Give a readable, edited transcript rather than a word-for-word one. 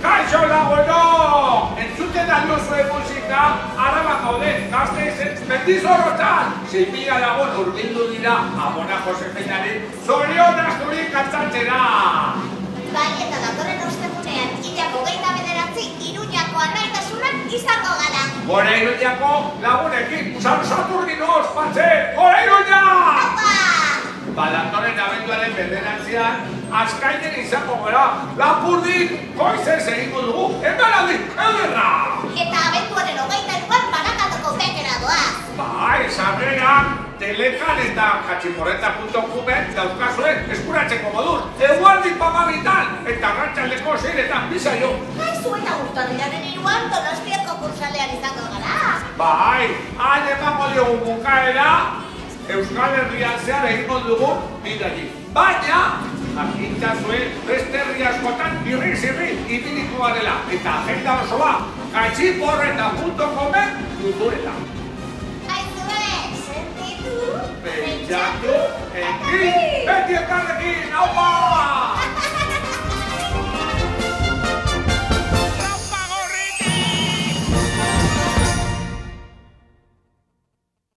Kaixo lagunok! Entzuten alduzue musika, Araban gaude, Gasteizen, Mendizorrotzan! 6.000 lagun hurbildu dira Amona Josefeinari zorionazturik kantzatzera! Bai, eta datorren ostegunean, hilako 29 Iruñako arraitasunan izango gara. Gora Iruñako lagunekin, San Saturnino ospatze! Gora Iruña! Datorren abenduaren 9an, Azkainen izango gara, Lapurdin goizez egingo dugu, emanaldi, ederra! Eta abenduaren 23an Barakaldoko bekera doaz. Bai, sarrerak, telekan eta katximorreta.comen dauzkazue eskuratzeko moduz. Egualdik pamabitan, eta arratsaldeko 6etan bizaio. Aizu eta urtarrilaren 3an Donostiako kursalean izango gara. Bai, han emango diogu bukaera, Euskal Herrian zehar egingo dugu bidali. Baina, jakintzazue beste herri askotan irri-zirri ibiliko garela. Eta agenda osoa, katxiporreta.comen duzuela. Aizue, sentitu, Pentsatu, ekin, beti elkarrekin, haupa!